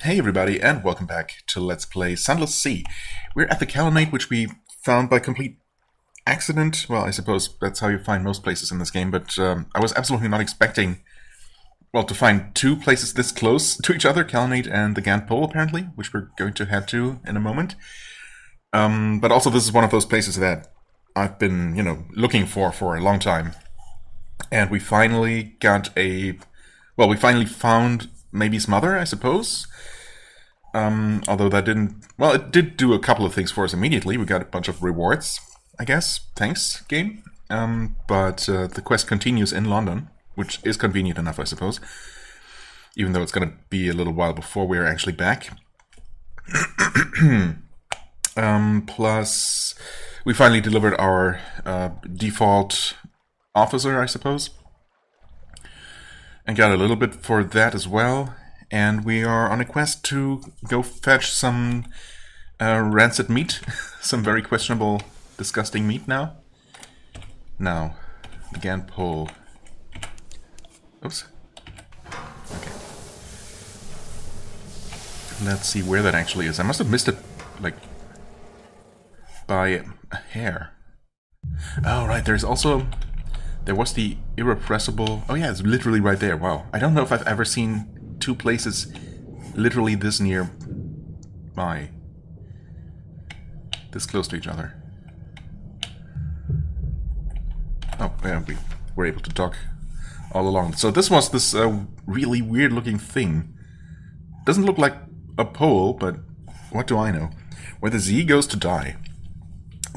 Hey everybody, and welcome back to Let's Play Sunless Sea. We're at the Colonnade, which we found by complete accident. Well, I suppose that's how you find most places in this game, but I was absolutely not expecting, well, to find two places this close to each other, Colonnade and the Gant Pole, apparently, which we're going to head to in a moment. But also this is one of those places that I've been, looking for a long time. And we finally got we finally found Maybe's mother, I suppose. Although that didn't... Well, it did do a couple of things for us immediately. We got a bunch of rewards, I guess. Thanks, game. But the quest continues in London, which is convenient enough, I suppose. Even though it's going to be a little while before we're actually back. Plus, we finally delivered our default officer, I suppose. And got a little bit for that as well. And we are on a quest to go fetch some rancid meat. Some very questionable, disgusting meat now. Now, the Gant Pole. Oops. Okay. Let's see where that actually is. I must have missed it, like, by a hair. Oh, right, there's also... There was the Irrepressible... Oh yeah, it's literally right there. Wow. I don't know if I've ever seen two places literally this near by. This close to each other. Oh, yeah, we were able to dock all along. So this was this really weird looking thing. Doesn't look like a pole, but what do I know? Where the Z goes to die.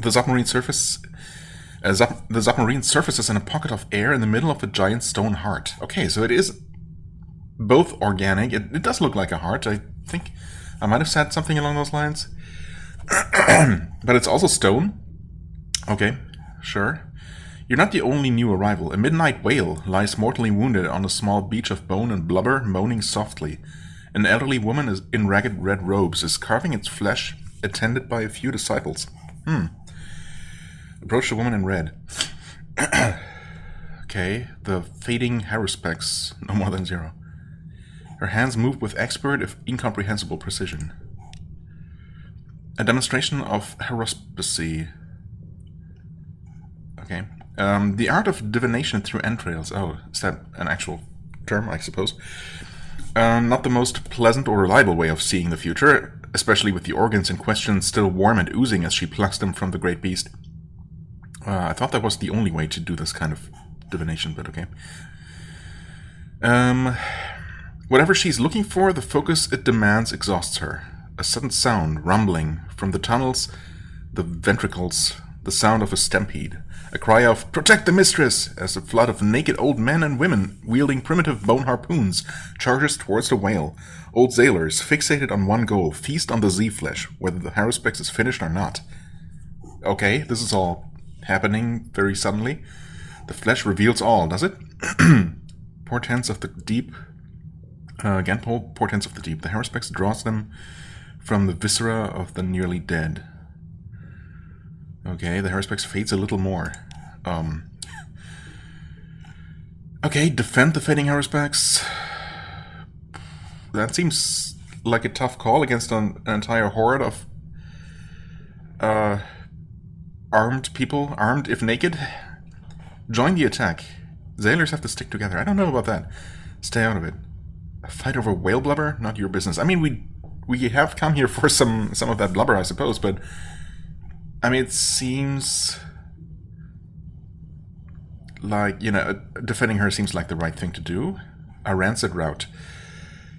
The submarine surface... the submarine surfaces in a pocket of air in the middle of a giant stone heart. Okay, so it is both organic. It does look like a heart. I think I might have said something along those lines. But it's also stone. Okay, sure. You're not the only new arrival. A midnight whale lies mortally wounded on a small beach of bone and blubber, moaning softly. An elderly woman in ragged red robes is carving its flesh, attended by a few disciples. Approach the woman in red. Okay, the fading haruspex, no more than 0. Her hands move with expert, if incomprehensible, precision. A demonstration of haruspicy. Okay. The art of divination through entrails. Oh, is that an actual term, I suppose? Not the most pleasant or reliable way of seeing the future, especially with the organs in question still warm and oozing as she plucks them from the great beast. I thought that was the only way to do this kind of divination, but okay. Whatever she's looking for, the focus it demands exhausts her. A sudden sound, rumbling, from the tunnels, the ventricles, the sound of a stampede. A cry of, "Protect the mistress!" as a flood of naked old men and women, wielding primitive bone harpoons, charges towards the whale. Old sailors, fixated on one goal, feast on the Z-flesh, whether the haruspex is finished or not. Okay, this is all happening very suddenly. The flesh reveals all, does it? Portents of the deep. Gant Pole, portents of the deep. The haruspex draws them from the viscera of the nearly dead. Okay, the haruspex fades a little more. Okay, defend the fading haruspex. That seems like a tough call against an entire horde of armed people, armed if naked. Join the attack. Sailors have to stick together. I don't know about that. Stay out of it. A fight over whale blubber? Not your business. I mean, we have come here for some of that blubber, I suppose, but I mean, it seems like, defending her seems like the right thing to do. A rancid rout.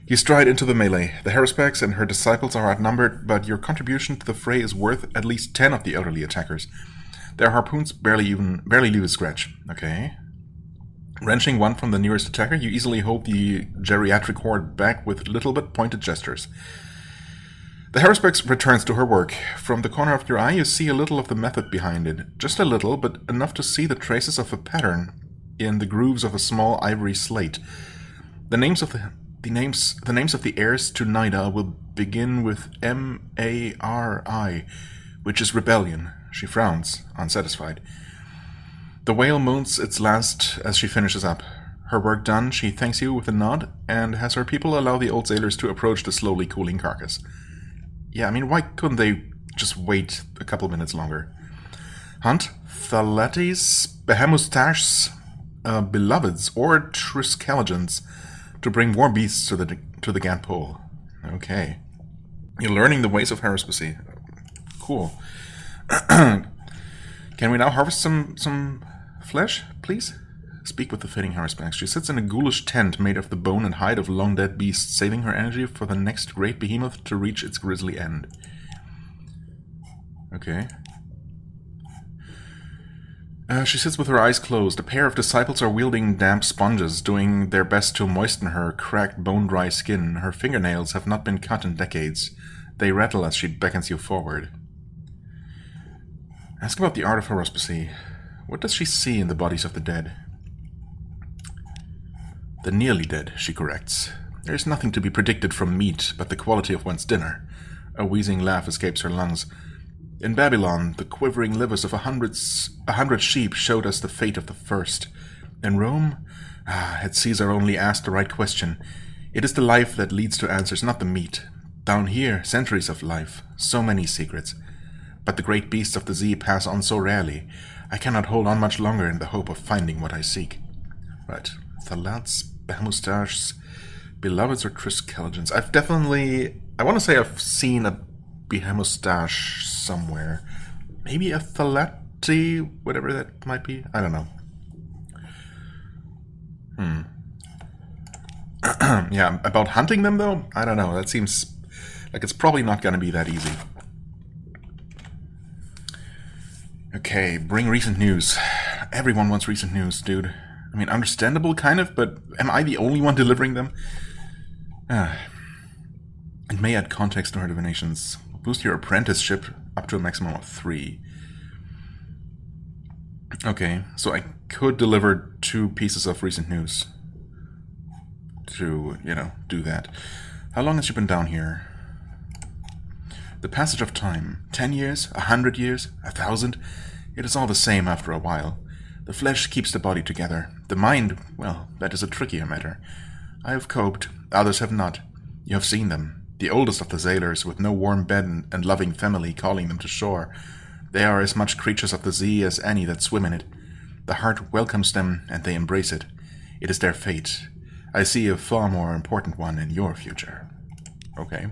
You stride into the melee. The haruspex and her disciples are outnumbered, but your contribution to the fray is worth at least 10 of the elderly attackers. Their harpoons barely leave a scratch. Okay. Wrenching one from the nearest attacker, you easily hold the geriatric horde back with little but pointed gestures. The haruspex returns to her work. From the corner of your eye, you see a little of the method behind it. Just a little, but enough to see the traces of a pattern in the grooves of a small ivory slate. The names of the heirs to Nida will begin with M-A-R-I, which is rebellion. She frowns, unsatisfied. The whale moans its last as she finishes up. Her work done, she thanks you with a nod, and has her people allow the old sailors to approach the slowly cooling carcass. Yeah, I mean, why couldn't they just wait a couple minutes longer? Hunt, Thalates, Behemostaches, Beloveds, or Triskeligens to bring more beasts to the Gant Pole. Okay. You're learning the ways of Irrepressible. Cool. Can we now harvest some flesh, please? Speak with the fading Harrisbanks. She sits in a ghoulish tent made of the bone and hide of long-dead beasts, saving her energy for the next great behemoth to reach its grisly end. Okay. She sits with her eyes closed. A pair of disciples are wielding damp sponges, doing their best to moisten her cracked, bone-dry skin. Her fingernails have not been cut in decades. They rattle as she beckons you forward. Ask about the art of Irrepressible. What does she see in the bodies of the dead? The nearly dead, she corrects. There is nothing to be predicted from meat but the quality of one's dinner. A wheezing laugh escapes her lungs. In Babylon, the quivering livers of a hundred sheep showed us the fate of the first. In Rome, had Caesar only asked the right question. It is the life that leads to answers, not the meat. Down here, centuries of life, so many secrets. But the great beasts of the sea pass on so rarely. I cannot hold on much longer in the hope of finding what I seek. Right. Thalates, Behemostaches, Beloveds, or Triskeligens. I want to say I've seen a Behemostache somewhere. Maybe a Thalate, whatever that might be. I don't know. Yeah, about hunting them though? I don't know. That seems like it's probably not going to be that easy. Okay, bring recent news. Everyone wants recent news, dude. I mean, understandable, kind of, but am I the only one delivering them? It may add context to her divinations. Boost your apprenticeship up to a maximum of 3. Okay, so I could deliver 2 pieces of recent news to, do that. How long has she been down here? The passage of time. 10 years? 100 years? 1,000? It is all the same after a while. The flesh keeps the body together. The mind, well, that is a trickier matter. I have coped. Others have not. You have seen them. The oldest of the sailors, with no warm bed and loving family calling them to shore. They are as much creatures of the sea as any that swim in it. The heart welcomes them, and they embrace it. It is their fate. I see a far more important one in your future. Okay.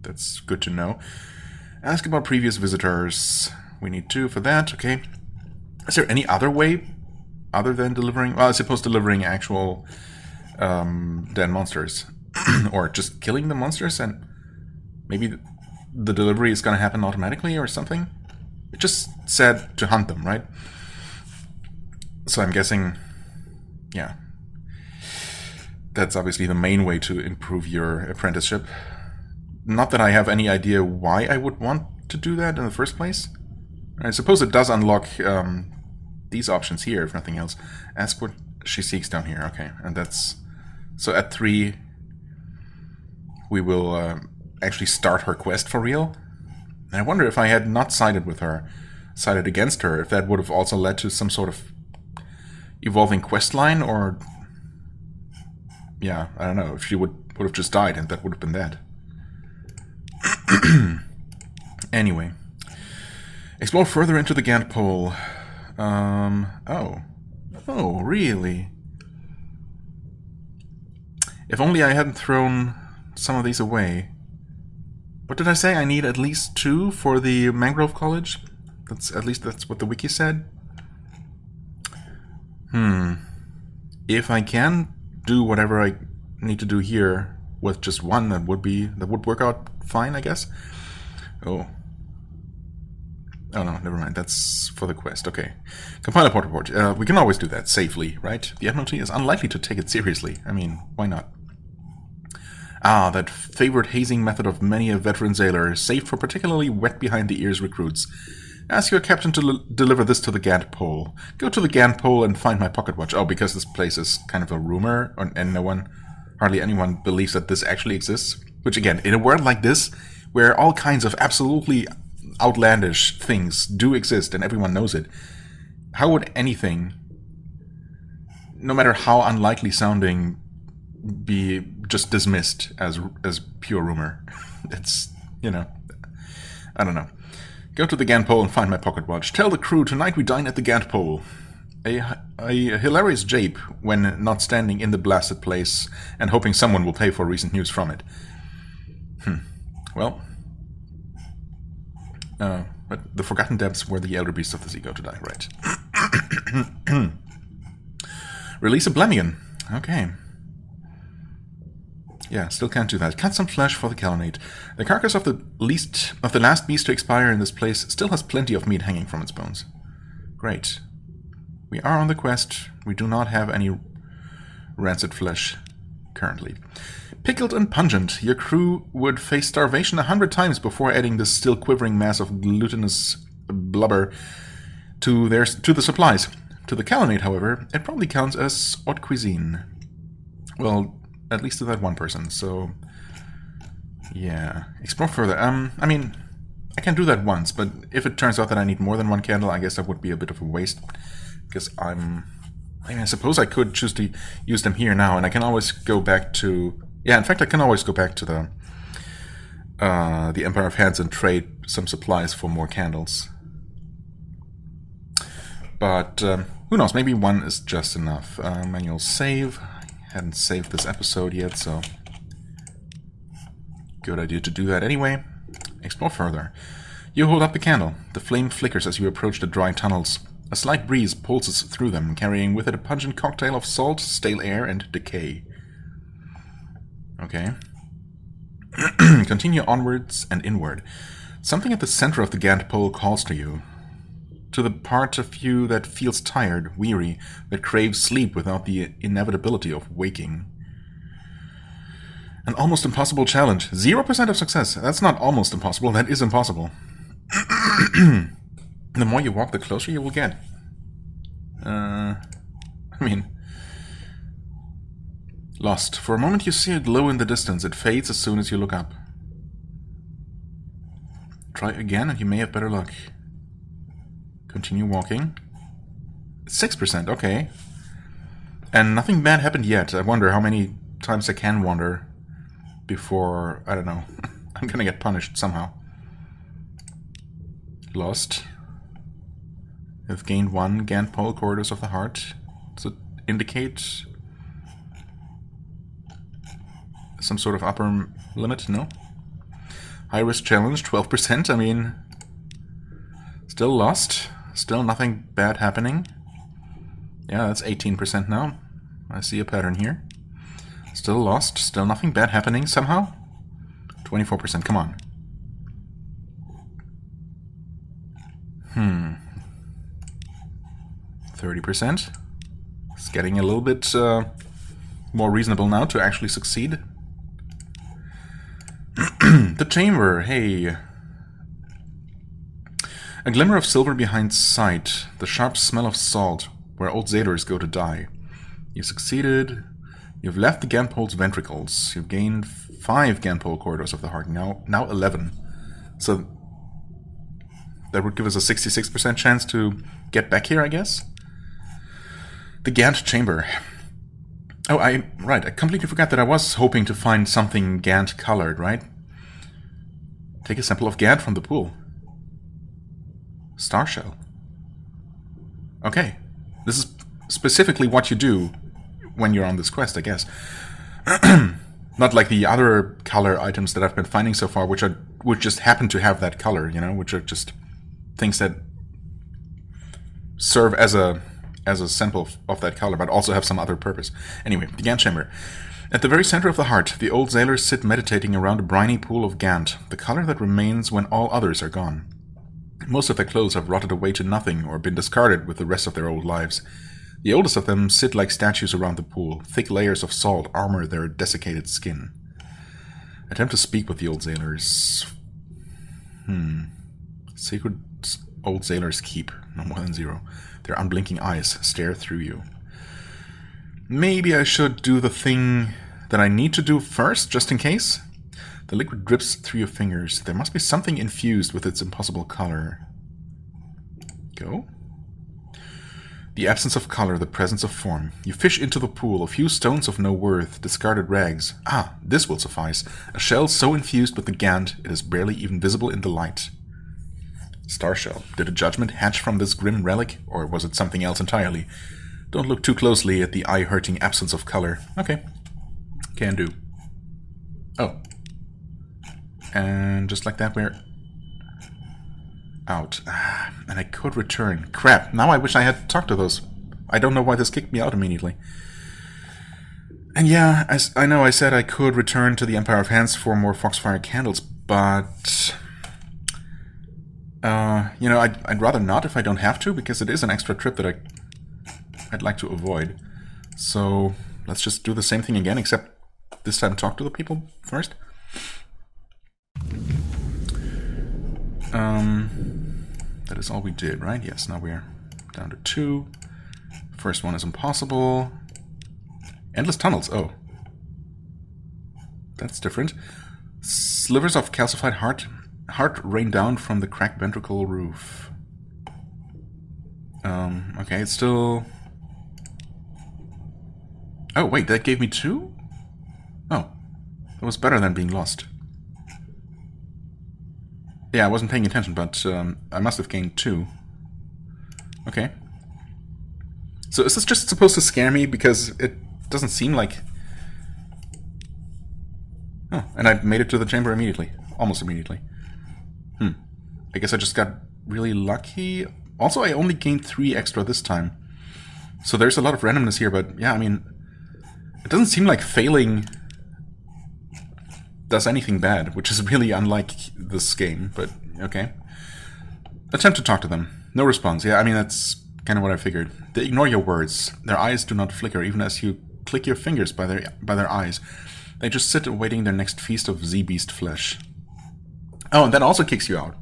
That's good to know. Ask about previous visitors. We need 2 for that, okay. Is there any other way other than delivering... Well, I suppose delivering actual dead monsters. Or just killing the monsters and maybe the delivery is going to happen automatically or something? It just said to hunt them, right? So I'm guessing... Yeah. That's obviously the main way to improve your apprenticeship. Not that I have any idea why I would want to do that in the first place. I suppose it does unlock these options here, if nothing else. Ask what she seeks down here. Okay, and that's... So at 3, we will actually start her quest for real. And I wonder if I had not sided with her, sided against her, if that would have also led to some sort of evolving quest line, or... Yeah, I don't know, if she would have just died, and that would have been that. Anyway. Explore further into the Gant Pole. Oh, really? If only I hadn't thrown some of these away. What did I say? I need at least 2 for the Mangrove College? At least that's what the wiki said. If I can do whatever I need to do here with just 1, that would work out fine, I guess. Oh no, never mind. That's for the quest. Okay. Compile a port report. We can always do that safely, right? The Admiralty is unlikely to take it seriously. I mean, why not? That favorite hazing method of many a veteran sailor, saved for particularly wet behind the ears recruits. Ask your captain to deliver this to the Gant Pole. Go to the Gant Pole and find my pocket watch. Oh, because this place is kind of a rumor, and hardly anyone believes that this actually exists. Which again, in a world like this, where all kinds of absolutely outlandish things do exist and everyone knows it, how would anything no matter how unlikely sounding, be just dismissed as pure rumor. It's, you know, I don't know. Go to the Gant pole and find my pocket watch. Tell the crew tonight we dine at the Gant pole. A hilarious jape when not standing in the blasted place and hoping someone will pay for recent news from it. Well, but the Forgotten Depths where the elder beasts of the sea go to die, right? Release a Blemion. Okay. Yeah, still can't do that. Cut some flesh for the Calonate. The carcass of the last beast to expire in this place still has plenty of meat hanging from its bones. Great. We are on the quest. We do not have any rancid flesh currently. Pickled and pungent. Your crew would face starvation 100 times before adding this still quivering mass of glutinous blubber to the supplies. To the Calonate, however, it probably counts as haute cuisine. Well, at least to that one person, so... yeah. Explore further. I mean, I can do that once, but if it turns out that I need more than one candle, I guess that would be a bit of a waste. Because I mean, I suppose I could choose to use them here now, and I can always go back to... yeah, in fact, I can always go back to the Empire of Hands and trade some supplies for more candles. But who knows, maybe one is just enough. Manual save. Hadn't saved this episode yet, so good idea to do that anyway. Explore further. You hold up the candle. The flame flickers as you approach the dry tunnels. A slight breeze pulses through them, carrying with it a pungent cocktail of salt, stale air, and decay. Okay. Continue onwards and inward. Something at the center of the Gant pole calls to you. To the part of you that feels tired, weary, that craves sleep without the inevitability of waking. An almost impossible challenge. 0% of success. That's not almost impossible, that is impossible. The more you walk, the closer you will get. I mean... lost. For a moment you see a glow in the distance. It fades as soon as you look up. Try again and you may have better luck. Continue walking. 6%, okay. And nothing bad happened yet. I wonder how many times I can wander before, I don't know, I'm gonna get punished somehow. Lost. You've gained 1 Gant pole, Corridors of the Heart. Does it indicate some sort of upper limit? No. High risk challenge, 12%. I mean, still lost. Still nothing bad happening. Yeah, that's 18% now. I see a pattern here. Still lost. Still nothing bad happening somehow. 24%, come on. 30%. It's getting a little bit more reasonable now to actually succeed. The chamber, hey. A glimmer of silver behind sight, the sharp smell of salt, where old sailors go to die. You succeeded. You've left the Gant pole's ventricles. You've gained 5 Gant pole Corridors of the Heart, now 11. So that would give us a 66% chance to get back here, I guess? The Gant chamber. Oh, right, I completely forgot that I was hoping to find something Gant colored, right? Take a sample of Gant from the pool. Star shell. Okay. This is specifically what you do when you're on this quest, I guess. Not like the other color items that I've been finding so far, which just happen to have that color, you know, which are just things that serve as a sample of that color, but also have some other purpose. Anyway, the Gant chamber. At the very center of the heart, the old sailors sit meditating around a briny pool of Gant, the color that remains when all others are gone. Most of their clothes have rotted away to nothing or been discarded with the rest of their old lives. The oldest of them sit like statues around the pool. Thick layers of salt armor their desiccated skin. Attempt to speak with the old sailors. Sacred old sailors keep. No more than 0. Their unblinking eyes stare through you. Maybe I should do the thing that I need to do first, just in case? The liquid drips through your fingers. There must be something infused with its impossible color. Go. The absence of color, the presence of form. You fish into the pool, a few stones of no worth, discarded rags. Ah, this will suffice. A shell so infused with the Gant, it is barely even visible in the light. Star shell. Did a judgment hatch from this grim relic, or was it something else entirely? Don't look too closely at the eye-hurting absence of color. Okay. Can do. Oh. And just like that, we're out. And I could return. Crap, now I wish I had talked to those. I don't know why this kicked me out immediately. And yeah, I know I said I could return to the Empire of Hands for more Foxfire candles, but... you know, I'd rather not if I don't have to, because it is an extra trip that I'd like to avoid. So, let's just do the same thing again, except this time talk to the people first. That is all we did, right? Yes, now we're down to 2. First one is impossible. Endless tunnels, oh. That's different. Slivers of calcified heart rain down from the cracked ventricle roof. Okay, it's still... Oh, wait, that gave me 2? Oh, that was better than being lost. Yeah, I wasn't paying attention, but I must have gained 2. Okay. So is this just supposed to scare me? Because it doesn't seem like... Oh, and I made it to the chamber immediately. Almost immediately. I guess I just got really lucky. Also, I only gained 3 extra this time. So there's a lot of randomness here, but yeah, I mean... It doesn't seem like failing does anything bad, which is really unlike this game, but okay. Attempt to talk to them. No response. Yeah, I mean, that's kind of what I figured. They ignore your words. Their eyes do not flicker, even as you click your fingers by their eyes. They just sit awaiting their next feast of Z-Beast flesh. Oh, and that also kicks you out.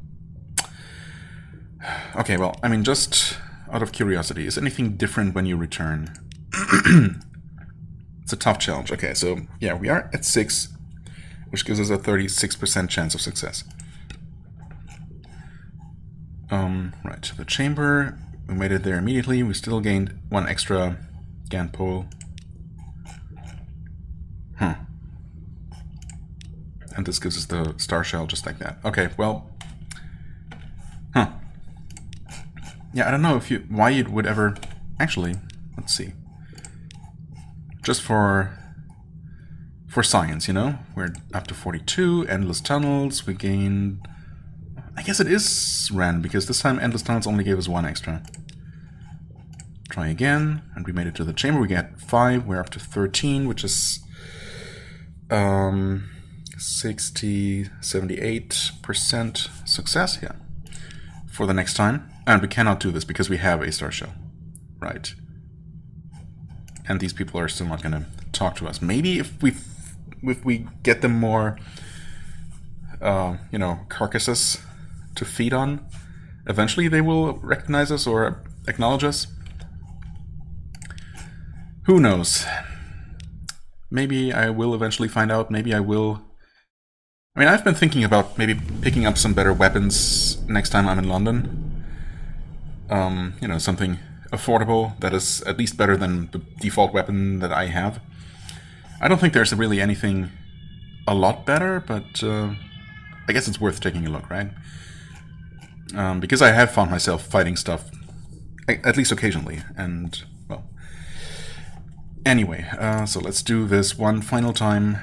Okay, well, I mean, just out of curiosity, is anything different when you return? It's a tough challenge. Okay, so, yeah, we are at 6, which gives us a 36% chance of success. Right, to the chamber. We made it there immediately. We still gained 1 extra Gant pole. And this gives us the star shell just like that. Okay, well... Yeah, I don't know why you would ever... Actually, let's see. Just for science, you know? We're up to 42, endless tunnels, we gained... I guess it is random, because this time endless tunnels only gave us 1 extra. Try again, and we made it to the chamber. We get 5, we're up to 13, which is 78% success, yeah, for the next time. And we cannot do this because we have a star shell, right? And these people are still not going to talk to us. Maybe if we get them more, you know, carcasses to feed on, eventually they will recognize us or acknowledge us. Who knows? Maybe I will eventually find out. Maybe I will. I mean, I've been thinking about maybe picking up some better weapons next time I'm in London. You know, something affordable that is at least better than the default weapon that I have. I don't think there's really anything a lot better, but I guess it's worth taking a look, right? Because I have found myself fighting stuff, at least occasionally, and, well... Anyway, so let's do this one final time.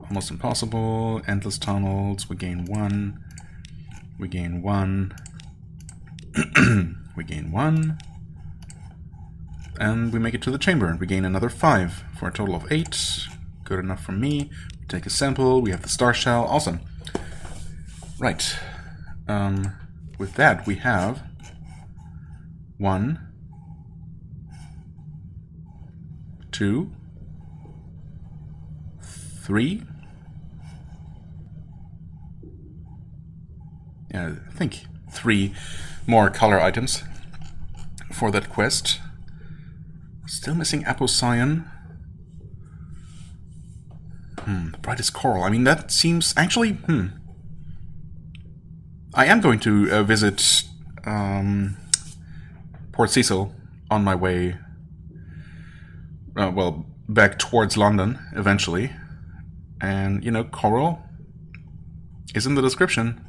Almost impossible. Endless tunnels. We gain 1. We gain 1. We gain 1. And we make it to the chamber, and we gain another 5 for a total of 8. Good enough for me. We take a sample. We have the star shell. Awesome. Right. With that, we have 1, 2, 3. Yeah, I think 3 more color items for that quest. Still missing Apocyan. The brightest coral. I mean, that seems actually. I am going to visit Port Cecil on my way, well, back towards London eventually. And, you know, Coral is in the description.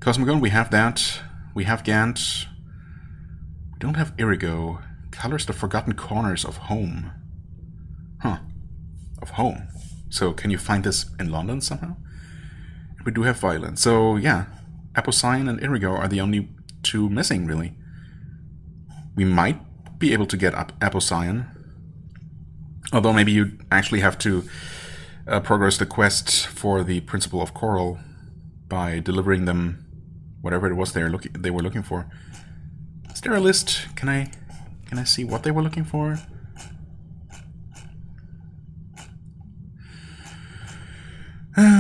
Cosmogon, we have that. We have Gant. We don't have Irigo. Colors the forgotten corners of home. Huh. Of home. So can you find this in London somehow? We do have Violent. So yeah, Apocyan and Irigo are the only two missing, really. We might be able to get Apocyan. Although maybe you actually have to progress the quest for the Principle of Coral by delivering them whatever it was they were looking for. Is there a list? Can I see what they were looking for?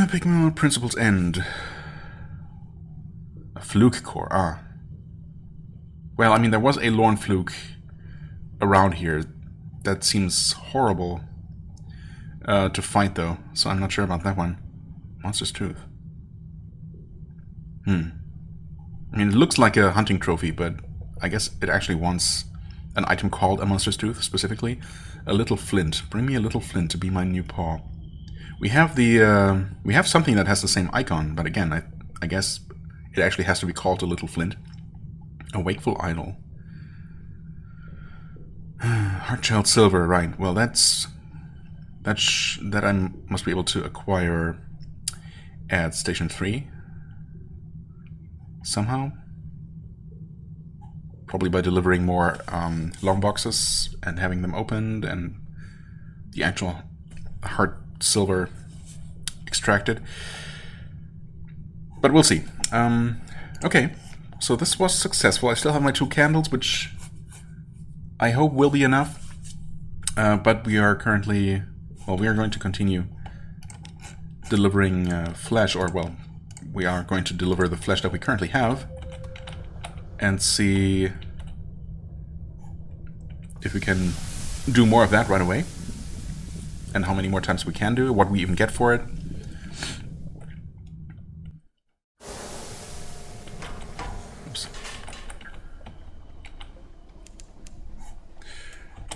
Pigment Principle's End. A fluke core. Ah. Well, I mean, there was a Lorn fluke around here. That seems horrible to fight, though, so I'm not sure about that one. Monster's Tooth. I mean, it looks like a hunting trophy, but I guess it actually wants an item called a Monster's Tooth, specifically. A little flint. Bring me a little flint to be my new paw. We have the we have something that has the same icon, but again, I guess it actually has to be called a little flint. A wakeful idol. Heartchild silver, right? Well, that I must be able to acquire at Station 3 somehow. Probably by delivering more long boxes and having them opened and the actual heart silver extracted. But we'll see. Okay, so this was successful. I still have my 2 candles, which I hope will be enough. But we are currently... Well, we are going to continue delivering flesh, or, well, we are going to deliver the flesh that we currently have and see if we can do more of that right away. And how many more times we can do it, what we even get for it. Oops.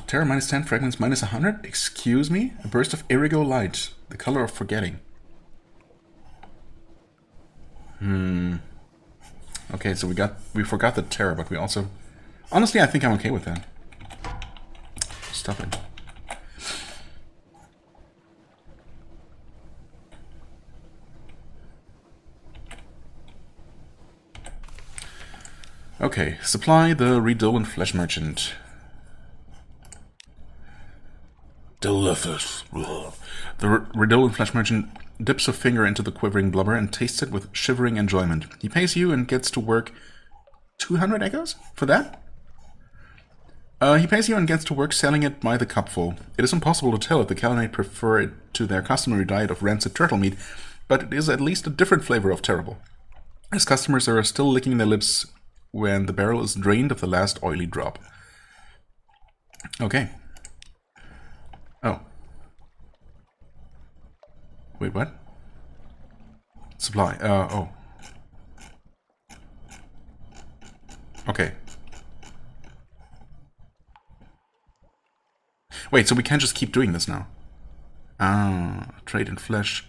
Terror minus 10, fragments minus 100? Excuse me? A burst of Irigo light, the color of forgetting. Okay, so we forgot the terror, but we also... Honestly, I think I'm okay with that. Stop it. Okay, supply the Redolent Flesh Merchant. Delicious. The Redolent Flesh Merchant dips a finger into the quivering blubber and tastes it with shivering enjoyment. He pays you and gets to work 200 echoes for that? He pays you and gets to work selling it by the cupful. It is impossible to tell if the Kalinite prefer it to their customary diet of rancid turtle meat, but it is at least a different flavor of terrible. His customers are still licking their lips when the barrel is drained of the last oily drop. Okay. Oh. Wait, what? Supply. Oh. Okay. Wait, so we can't just keep doing this now? Ah, trade in flesh.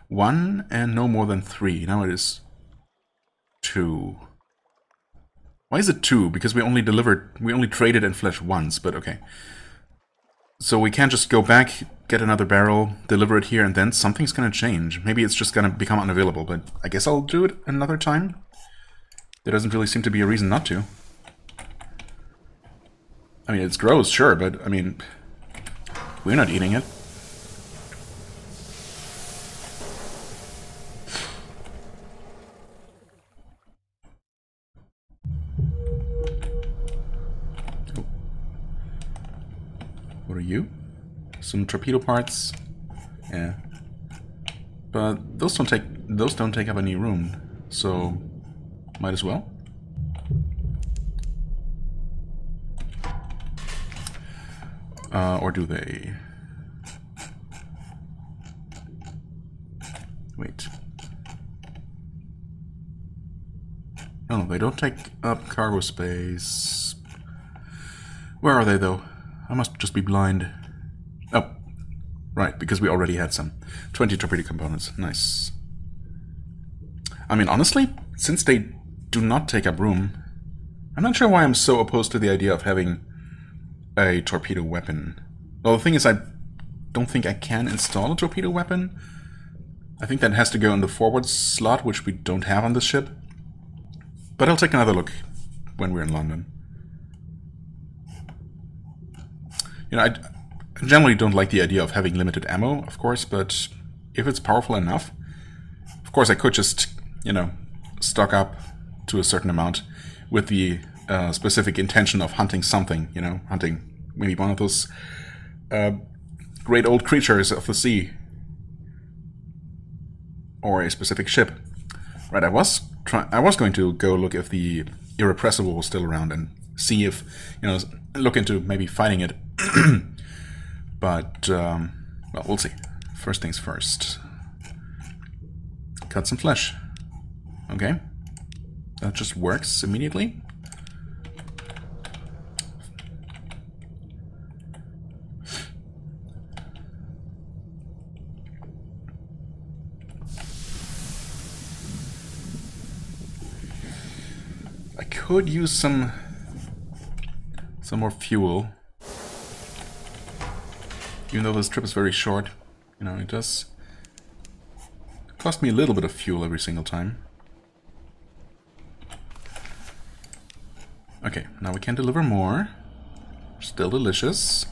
1 and no more than 3. Now it is 2. Why is it 2? Because we only traded in flesh once, but okay. So we can't just go back, get another barrel, deliver it here, and then something's gonna change. Maybe it's just gonna become unavailable, but I guess I'll do it another time. There doesn't really seem to be a reason not to. I mean, it's gross, sure, but, I mean, we're not eating it. What are you? Some torpedo parts. Yeah. But those don't take up any room, so might as well. Or do they? Wait. No, they don't take up cargo space. Where are they, though? I must just be blind. Oh, right, because we already had some. 20 torpedo components. Nice. I mean, honestly, since they do not take up room, I'm not sure why I'm so opposed to the idea of having a torpedo weapon. Well, the thing is, I don't think I can install a torpedo weapon. I think that has to go in the forward slot, which we don't have on this ship. But I'll take another look when we're in London. You know, I generally don't like the idea of having limited ammo, of course, but if it's powerful enough, of course I could just, you know, stock up to a certain amount with the specific intention of hunting something, you know, hunting maybe one of those great old creatures of the sea. Or a specific ship. Right, I was going to go look if the Irrepressible was still around and see if, you know, look into maybe fighting it. But, well, we'll see. First things first. Cut some flesh. Okay. That just works immediately. Could use some more fuel, even though this trip is very short. You know, it does cost me a little bit of fuel every single time. Okay, now we can deliver more. Still delicious.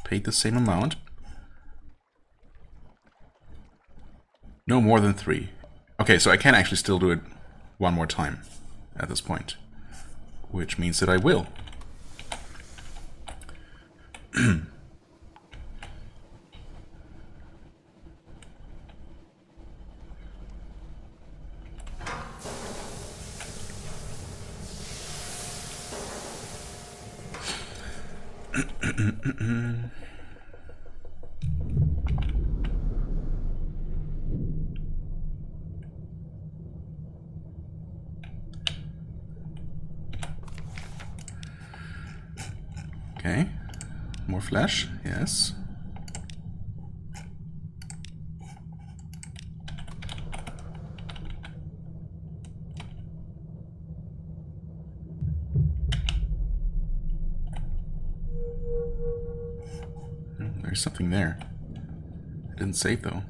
Paid the same amount. No more than 3. Okay, so I can actually still do it one more time at this point, which means that I will. Okay, more flesh, yes. There's something there. I didn't save though.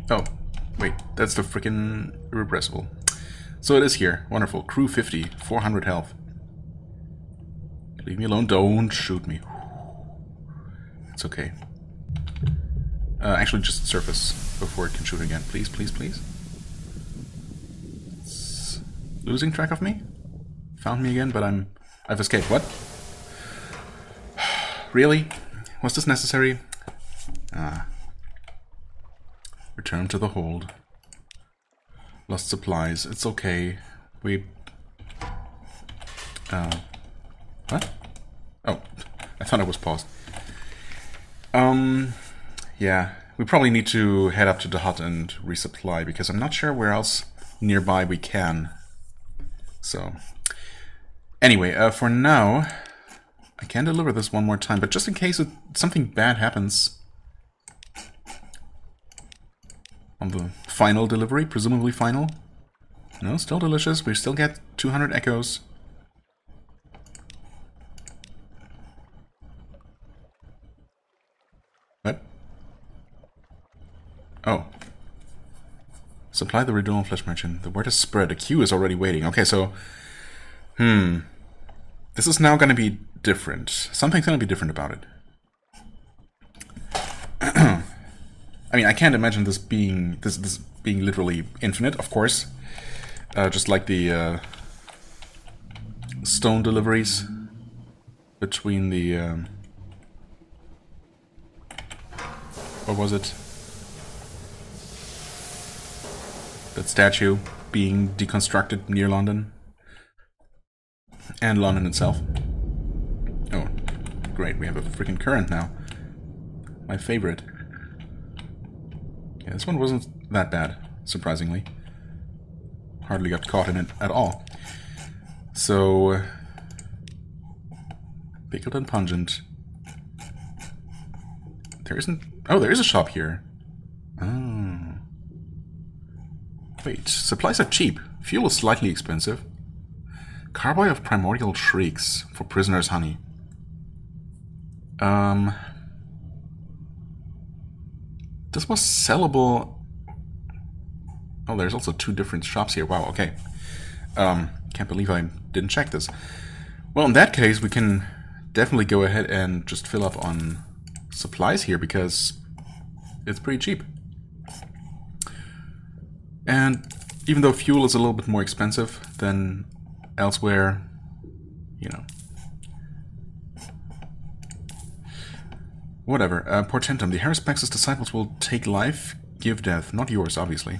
Oh, wait, that's the frickin' Irrepressible. So it is here. Wonderful. Crew 50, 400 health. Leave me alone. Don't shoot me. It's okay. Actually, just surface before it can shoot again. Please, please, please. It's losing track of me? Found me again, but I've escaped. What? Really? Was this necessary? Ah. Return to the hold. Lost supplies. It's okay. We... what? Oh, I thought it was paused. Yeah. We probably need to head up to the hut and resupply, because I'm not sure where else nearby we can. So... Anyway, for now... I can deliver this one more time, but just in case something bad happens... on the final delivery, presumably final. No, still delicious. We still get 200 echoes. What? Oh. Supply the renewal flesh merchant. The word is spread. A queue is already waiting. Okay, so... This is now going to be different. Something's going to be different about it. I mean, I can't imagine this being this being literally infinite, of course. Just like the stone deliveries between the what was it? That statue being deconstructed near London and London itself. Oh, great! We have a freaking current now. My favorite. Yeah, this one wasn't that bad, surprisingly. Hardly got caught in it at all. So, pickled and pungent. There isn't... Oh, there is a shop here. Oh. Wait, supplies are cheap. Fuel is slightly expensive. Carboy of primordial shrieks for prisoner's honey. This was sellable... Oh, there's also 2 different shops here. Wow, okay. Can't believe I didn't check this. Well, in that case, we can definitely go ahead and just fill up on supplies here, because it's pretty cheap. And even though fuel is a little bit more expensive than elsewhere, you know. Whatever. Portentum. The Heraspex's disciples will take life, give death. Not yours, obviously.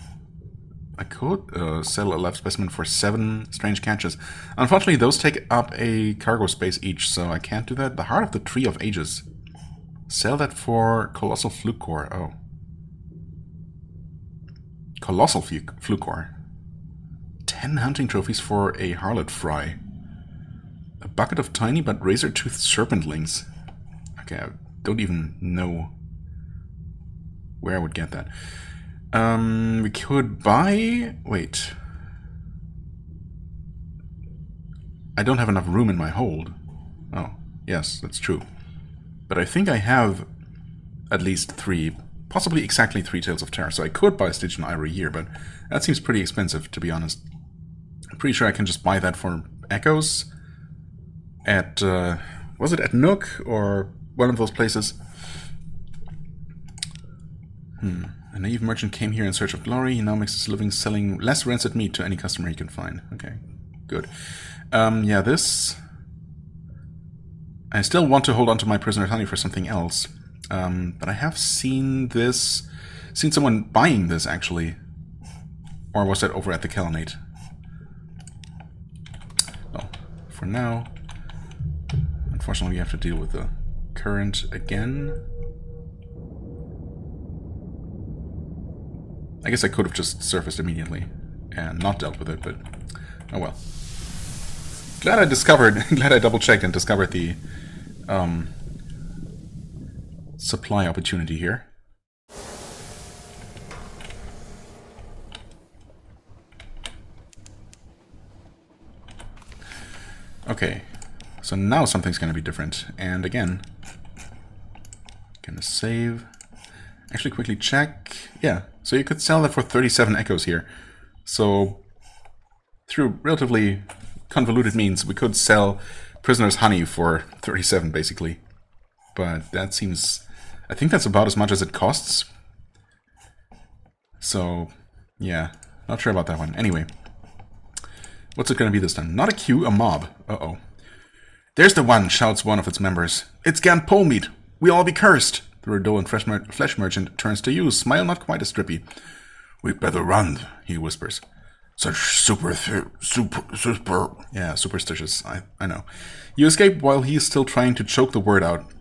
I could sell a lab specimen for 7 strange catches. Unfortunately, those take up a cargo space each, so I can't do that. The Heart of the Tree of Ages. Sell that for Colossal Fluke Core. Oh. Colossal Fluke Core. 10 hunting trophies for a Harlot Fry. A bucket of tiny but razor-toothed serpentlings. Okay, I don't even know where I would get that. We could buy... Wait. I don't have enough room in my hold. Oh, yes, that's true. But I think I have at least 3, possibly exactly 3 Tales of Terror, so I could buy Stygian Ivory here, but that seems pretty expensive, to be honest. I'm pretty sure I can just buy that for Echoes at... was it at Nook, or one of those places? A naive merchant came here in search of glory. He now makes his living selling less rancid meat to any customer he can find. Okay, good. Yeah, this... I still want to hold on to my prisoner's honey for something else. But I have seen this... Seen someone buying this, actually. Or was that over at the Calenate? Well, for now... Unfortunately, we have to deal with the current again. I guess I could have just surfaced immediately and not dealt with it, but oh well. Glad I double-checked and discovered the supply opportunity here. Okay, so now something's going to be different, and again, gonna save. Actually, quickly check. Yeah, so you could sell that for 37 echoes here. So, through relatively convoluted means, we could sell Prisoner's Honey for 37, basically. But that seems... I think that's about as much as it costs. So, yeah, not sure about that one. Anyway, what's it going to be this time? Not a queue, a mob. Uh-oh. There's the one, shouts one of its members. It's Gant Polemeat. We all be cursed. The Rodot and flesh merchant turns to you, smile not quite as drippy. We'd better run, he whispers. Such super... Yeah, superstitious, I know. You escape while he is still trying to choke the word out.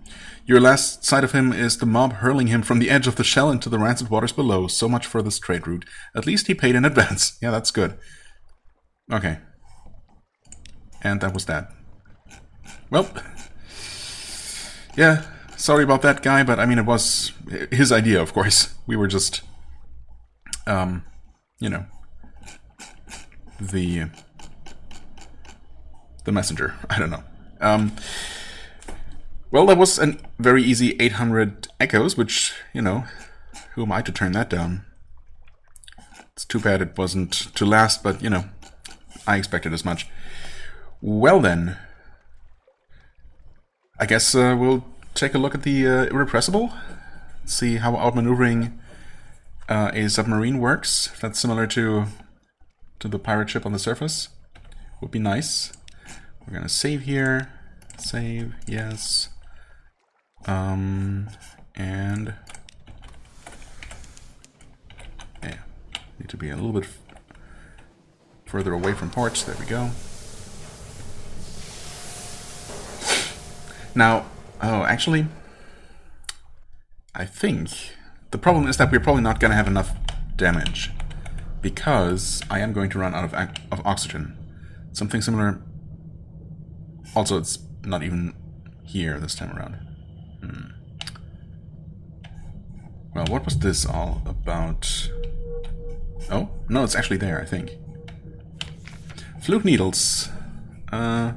Your last sight of him is the mob hurling him from the edge of the shell into the rancid waters below. So much for this trade route. At least he paid in advance. Yeah, that's good. Okay. And that was that. Well, yeah, sorry about that guy, but I mean, it was his idea, of course. We were just, you know, the messenger. I don't know. Well, that was a very easy 800 echoes, which, you know, who am I to turn that down? It's too bad it wasn't to last, but, you know, I expected as much. Well then, I guess we'll take a look at the Irrepressible, see how outmaneuvering a submarine works. If that's similar to the pirate ship on the surface, would be nice. We're gonna save here. Save, yes. And yeah, need to be a little bit further away from ports. There we go. Now, oh, actually, I think The problem is that we're probably not going to have enough damage, because I am going to run out of oxygen. Something similar. Also, it's not even here this time around. Well, what was this all about? Oh, no, it's actually there, I think. Flute needles. Oh,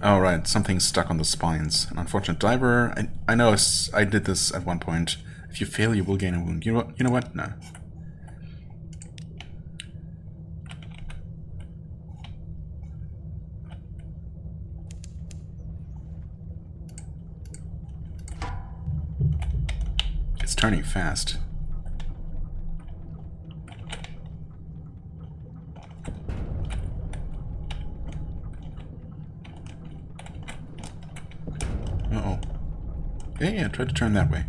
right, something's stuck on the spines. An unfortunate diver. I know I did this at one point. If you fail, you will gain a wound. You know what? No. It's turning fast. Uh-oh. Yeah, try to turn that way.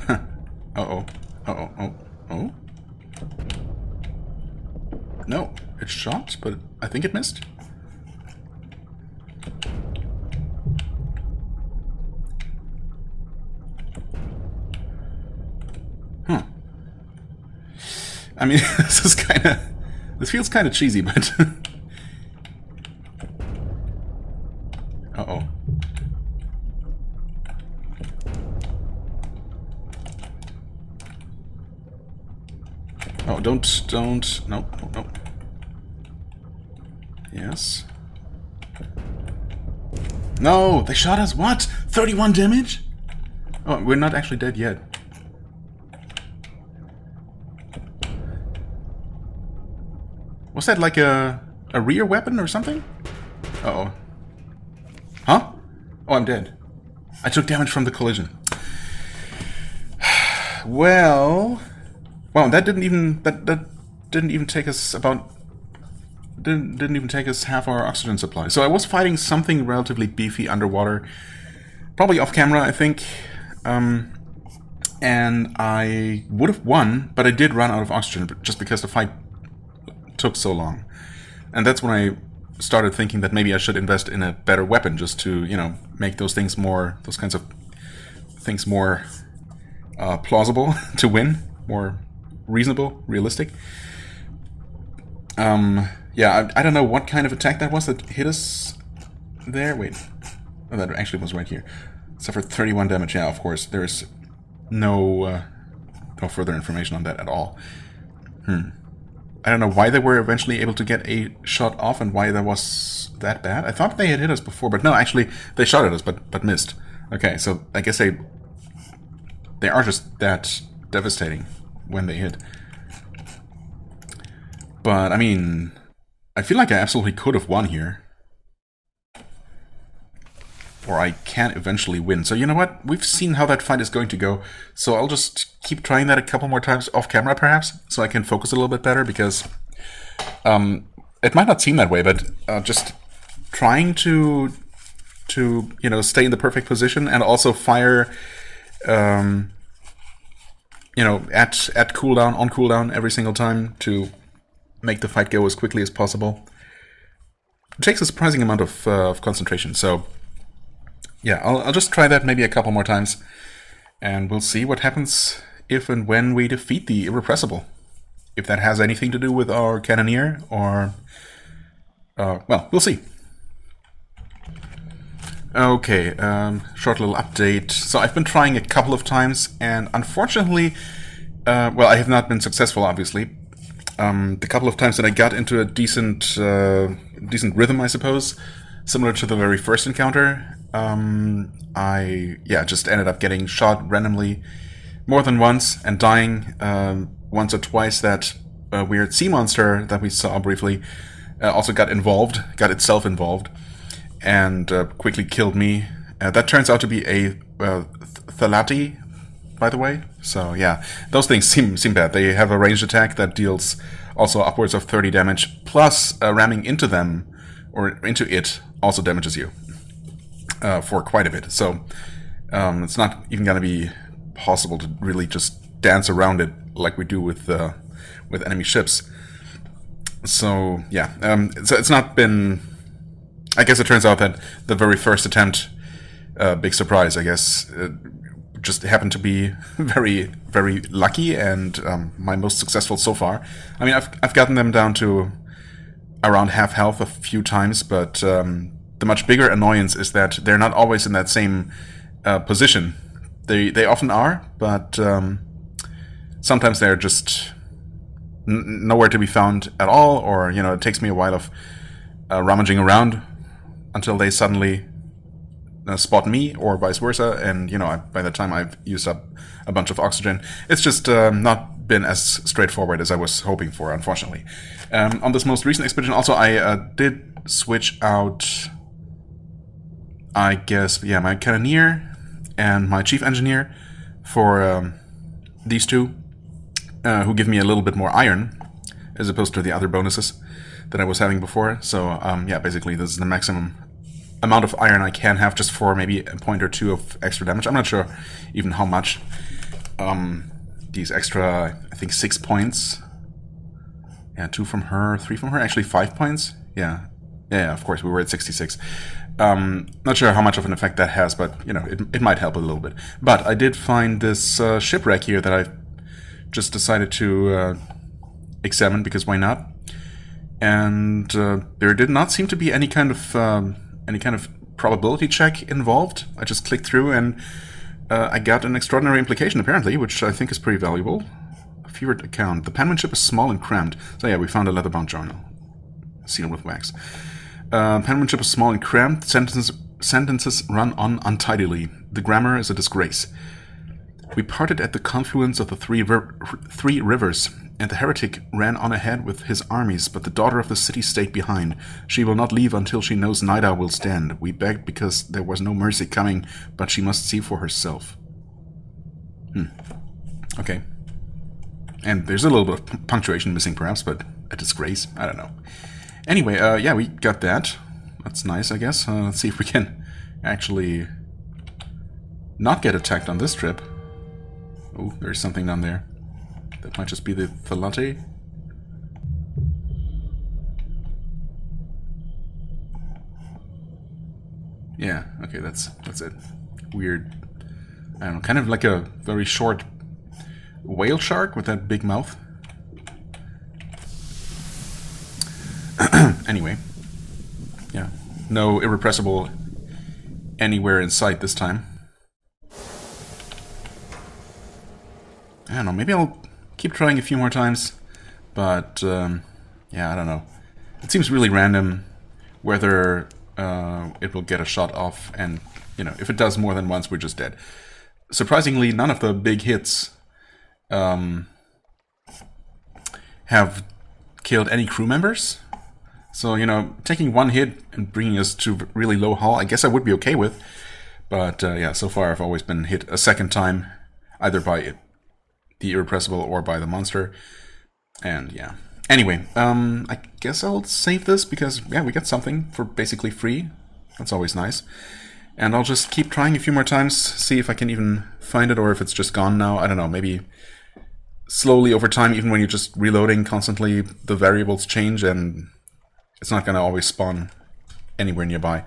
Huh. Uh-oh. Uh-oh. Oh? No, it shot, but I think it missed. I mean, this feels kind of cheesy, but uh-oh. Oh, don't, no. Yes. No, they shot us, what? 31 damage? Oh, we're not actually dead yet. Was that like a rear weapon or something? Uh-oh. Huh? Oh, I'm dead. I took damage from the collision. Well, that didn't even take us didn't even take us half our oxygen supply. So I was fighting something relatively beefy underwater, probably off camera, I think. And I would have won, but I did run out of oxygen just because the fight took so long. And that's when I started thinking that maybe I should invest in a better weapon, just to, you know, make those kinds of things more plausible to win, more reasonable, realistic. Yeah, I don't know what kind of attack that was that hit us there. Wait, oh, that actually was right here. Suffered 31 damage. Yeah, of course, there's no further information on that at all. I don't know why they were eventually able to get a shot off and why that was that bad. I thought they had hit us before, but no, actually, they shot at us, but missed. Okay, so I guess they are just that devastating when they hit. But, I mean, I feel like I absolutely could have won here. Or I can eventually win. So you know what? We've seen how that fight is going to go. So I'll just keep trying that a couple more times off camera, perhaps, so I can focus a little bit better, because it might not seem that way, but just trying to you know, stay in the perfect position and also fire you know, at cooldown, on cooldown every single time to make the fight go as quickly as possible. It takes a surprising amount of concentration. So yeah, I'll just try that maybe a couple more times, and we'll see what happens if and when we defeat the Irrepressible. If that has anything to do with our Cannoneer, or... well, we'll see. Okay, short little update. So I've been trying a couple of times, and unfortunately... well, I have not been successful, obviously. The couple of times that I got into a decent rhythm, I suppose, similar to the very first encounter, I just ended up getting shot randomly more than once and dying once or twice. That weird sea monster that we saw briefly also got itself involved, and quickly killed me. That turns out to be a Thalati, by the way. So yeah, those things seem bad. They have a ranged attack that deals also upwards of 30 damage, plus ramming into them, or into it, also damages you for quite a bit. So it's not even going to be possible to really just dance around it like we do with enemy ships. So yeah, so it's not been... I guess it turns out that the very first attempt big surprise, I guess. Just happened to be very, very lucky and my most successful so far. I mean, I've gotten them down to around half health a few times, but the much bigger annoyance is that they're not always in that same position. They often are, but sometimes they're just nowhere to be found at all, or, you know, it takes me a while of rummaging around until they suddenly spot me, or vice versa, and, you know, by the time I've used up a bunch of oxygen, it's just not been as straightforward as I was hoping for, unfortunately. On this most recent expedition, also, I did switch out, I guess, yeah, my cannoneer and my chief engineer for these two, who give me a little bit more iron, as opposed to the other bonuses that I was having before. So, yeah, basically, this is the maximum amount of iron I can have, just for maybe a point or two of extra damage. I'm not sure even how much. These extra, I think 6 points. Yeah, 2 from her, 3 from her, actually 5 points. Yeah, of course, we were at 66. Not sure how much of an effect that has, but, you know, it might help a little bit. But I did find this shipwreck here that I just decided to examine, because why not? And there did not seem to be any kind of probability check involved. I just clicked through and I got an extraordinary implication, apparently, which I think is pretty valuable. A fevered account. The penmanship is small and cramped. So yeah, we found a leather-bound journal sealed with wax. Penmanship is small and cramped. Sentences run on untidily. The grammar is a disgrace. We parted at the confluence of the three rivers, and the heretic ran on ahead with his armies, but the daughter of the city stayed behind. She will not leave until she knows Nida will stand. We begged because there was no mercy coming, but she must see for herself. Okay. And there's a little bit of punctuation missing, perhaps, but a disgrace? I don't know. Anyway, yeah, we got that. That's nice, I guess. Let's see if we can actually not get attacked on this trip. Oh, there's something down there. That might just be the Thalate. Yeah, okay, that's it. Weird. I don't know, kind of like a very short whale shark with that big mouth. Anyway. Yeah. No Irrepressible anywhere in sight this time. I don't know, maybe I'll keep trying a few more times, but yeah, I don't know. It seems really random whether it will get a shot off, and, you know, if it does more than once, we're just dead. Surprisingly, none of the big hits have killed any crew members. So, you know, taking one hit and bringing us to really low hull, I guess I would be okay with. But yeah, so far I've always been hit a second time, either by the Irrepressible or by the monster. And yeah. Anyway, I guess I'll save this because, yeah, we get something for basically free. That's always nice. And I'll just keep trying a few more times, see if I can even find it or if it's just gone now. I don't know, maybe slowly over time, even when you're just reloading constantly, the variables change and it's not going to always spawn anywhere nearby.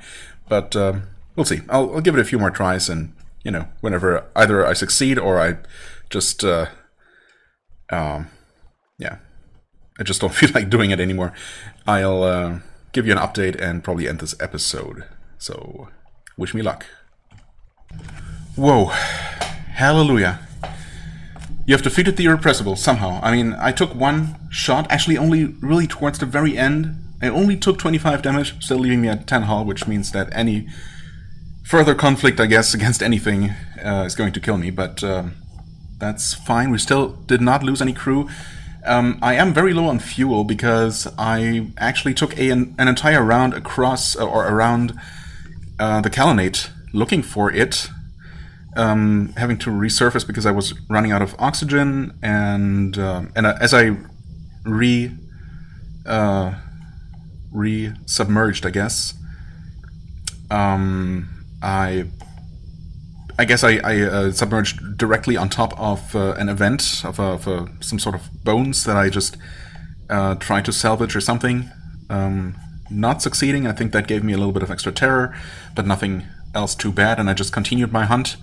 But we'll see. I'll give it a few more tries, and, you know, whenever either I succeed or I just, yeah, I just don't feel like doing it anymore, I'll give you an update and probably end this episode. So, wish me luck. Whoa. Hallelujah. You have defeated the Irrepressible somehow. I mean, I took one shot, actually only really towards the very end. I only took 25 damage, still leaving me at 10 hull, which means that any further conflict, I guess, against anything is going to kill me, but that's fine. We still did not lose any crew. I am very low on fuel because I actually took an entire round across or around the Calenate looking for it, having to resurface because I was running out of oxygen, and as I re-submerged, I guess, I guess I submerged directly on top of an event of some sort of bones that I just tried to salvage or something. Not succeeding. I think that gave me a little bit of extra terror, but nothing else too bad, and I just continued my hunt.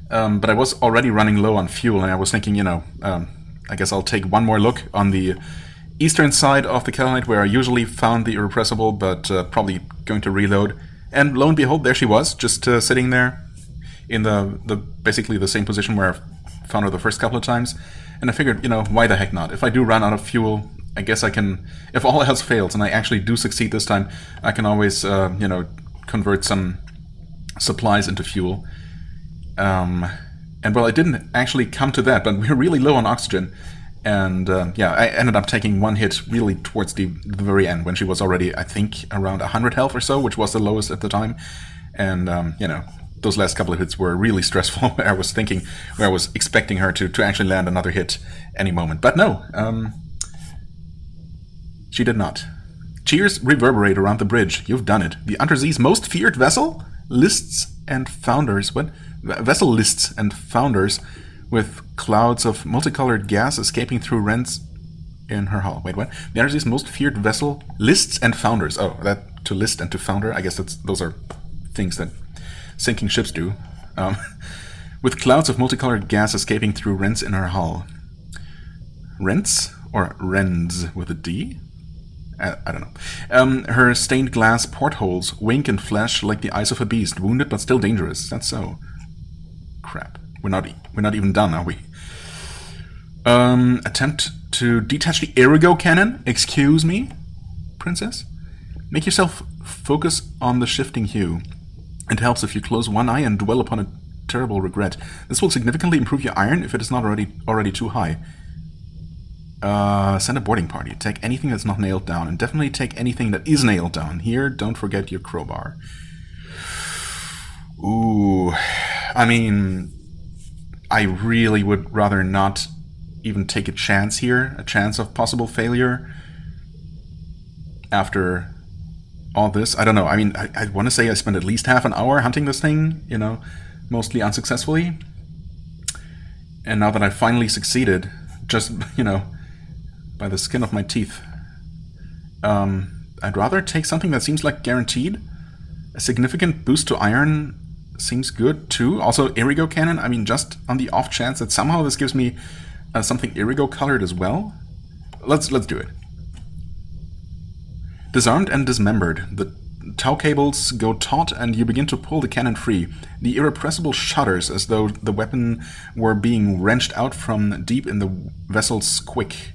But I was already running low on fuel, and I was thinking, I guess I'll take one more look on the eastern side of the Calamite, where I usually found the Irrepressible, but probably going to reload. And lo and behold, there she was, just sitting there in the basically the same position where I found her the first couple of times. And I figured, why the heck not? If I do run out of fuel, I guess I can, if all else fails and I actually do succeed this time, I can always, convert some supplies into fuel. And well, it didn't actually come to that, but we were really low on oxygen. And I ended up taking one hit really towards the very end, when she was already, I think, around 100 health or so, which was the lowest at the time. And, those last couple of hits were really stressful, where I was expecting her to actually land another hit any moment. But no, she did not. Cheers reverberate around the bridge. You've done it. The Undersea's most feared vessel? Lists and founders. What? Vessel lists and founders with clouds of multicolored gas escaping through rents in her hull. Wait, what? The Undersea's most feared vessel? Lists and founders. Oh, that to list and to founder. I guess those are things that sinking ships do. With clouds of multicolored gas escaping through rents in her hull. Rents? Or rends with a D? I don't know. Her stained glass portholes wink and flash like the eyes of a beast, wounded but still dangerous. That's so. Crap. We're not even done, are we? Attempt to detach the Irigo cannon? Excuse me, princess? Make yourself focus on the shifting hue. It helps if you close one eye and dwell upon a terrible regret. This will significantly improve your iron if it is not already too high. Send a boarding party. Take anything that's not nailed down, and definitely take anything that is nailed down. Here, don't forget your crowbar. Ooh, I mean, I really would rather not even take a chance here, a chance of possible failure after all this. I don't know. I mean, I want to say I spent at least half an hour hunting this thing, mostly unsuccessfully. And now that I finally succeeded, just, by the skin of my teeth, I'd rather take something that seems like guaranteed. A significant boost to iron seems good too. Also, Irigo cannon, I mean, just on the off chance that somehow this gives me something Irigo colored as well. Let's do it. Disarmed and dismembered. The tow cables go taut and you begin to pull the cannon free. The Irrepressible shudders as though the weapon were being wrenched out from deep in the vessel's quick.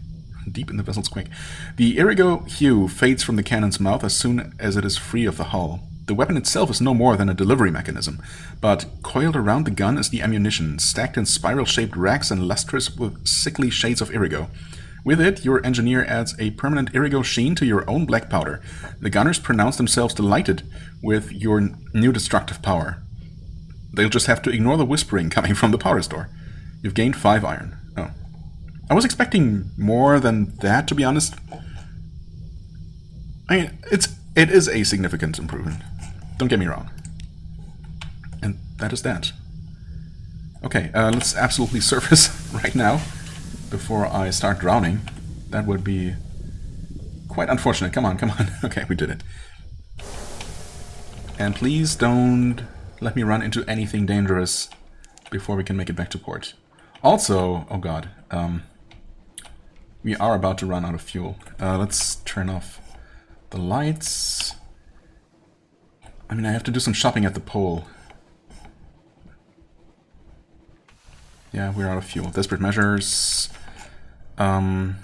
The Irigo hue fades from the cannon's mouth as soon as it is free of the hull. The weapon itself is no more than a delivery mechanism, but coiled around the gun is the ammunition, stacked in spiral-shaped racks and lustrous with sickly shades of Irigo. With it, your engineer adds a permanent Irigo sheen to your own black powder. The gunners pronounce themselves delighted with your new destructive power. They'll just have to ignore the whispering coming from the powder store. You've gained 5 iron. Oh. I was expecting more than that, to be honest. I mean, it is a significant improvement. Don't get me wrong. And that is that. Okay, let's absolutely surface right now before I start drowning. That would be quite unfortunate. Come on, come on. Okay, we did it. And please don't let me run into anything dangerous before we can make it back to port. Also, oh god, we are about to run out of fuel. Let's turn off the lights. I mean, I have to do some shopping at the pole. Yeah, we're out of fuel. Desperate measures. Yeah,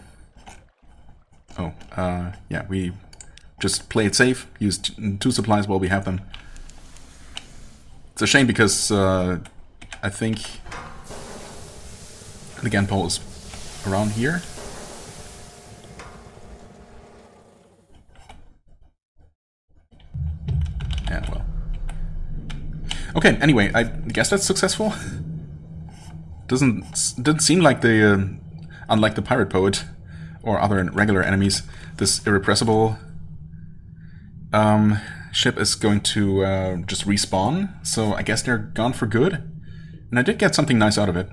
we just play it safe. Use 2 supplies while we have them. It's a shame because I think the gun pole is around here. Yeah, well. Okay, anyway, I guess that's successful. Didn't seem like the unlike the pirate poet or other regular enemies, this Irrepressible ship is going to just respawn. So I guess they're gone for good. And I did get something nice out of it.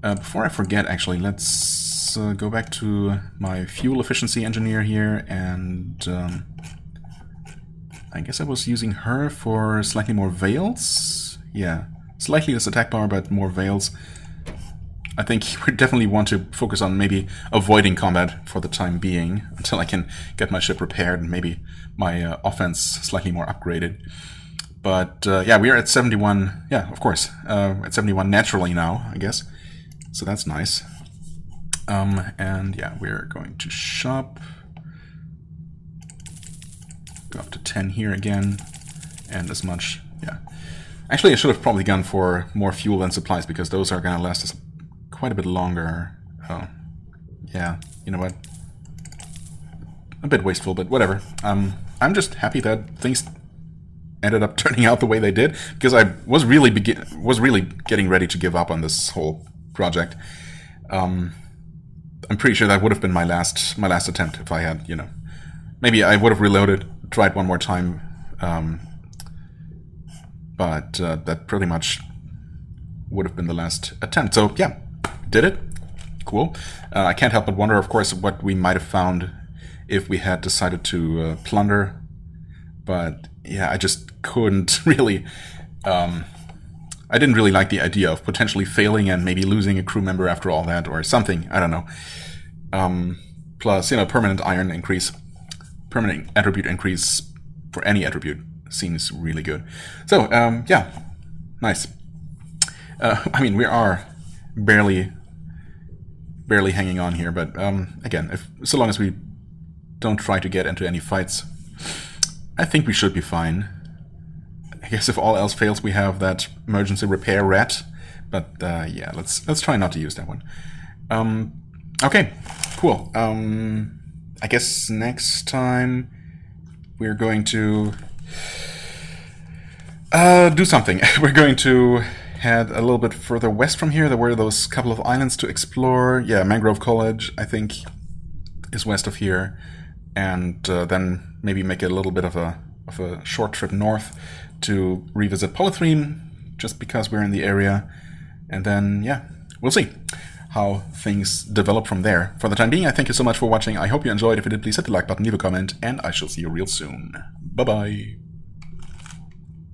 Before I forget, actually, let's go back to my fuel efficiency engineer here, and I guess I was using her for slightly more veils. Yeah, slightly less attack bar, but more veils. I think we definitely want to focus on maybe avoiding combat for the time being, until I can get my ship repaired and maybe my offense slightly more upgraded. But yeah, we are at 71, yeah, of course, at 71 naturally now, I guess. So that's nice. And yeah, we're going to shop. Go up to 10 here again, and as much, yeah. Actually, I should have probably gone for more fuel and supplies, because those are going to last us quite a bit longer. Oh, yeah, you know what? A bit wasteful, but whatever. I'm just happy that things ended up turning out the way they did, because I was really getting ready to give up on this whole project. I'm pretty sure that would have been my last attempt if I had, you know, maybe I would have reloaded, tried one more time, but that pretty much would have been the last attempt. So yeah, did it. Cool. I can't help but wonder, of course, what we might have found if we had decided to plunder. But yeah, I just couldn't really... I didn't really like the idea of potentially failing and maybe losing a crew member after all that, or something. I don't know. Plus, you know, permanent iron increase. Permanent attribute increase for any attribute seems really good. So, yeah, nice. I mean, we are barely hanging on here, but again, so long as we don't try to get into any fights, I think we should be fine. I guess if all else fails, we have that emergency repair rat, but yeah, let's try not to use that one. Okay, cool. I guess next time we're going to do something. We're going to head a little bit further west from here. There were those couple of islands to explore. Yeah, Mangrove College, I think, is west of here. And then maybe make a little bit of a short trip north to revisit Polythrene, just because we're in the area. And then, yeah, we'll see how things develop from there. For the time being, I thank you so much for watching. I hope you enjoyed. If you did, please hit the like button, leave a comment, and I shall see you real soon. Bye-bye.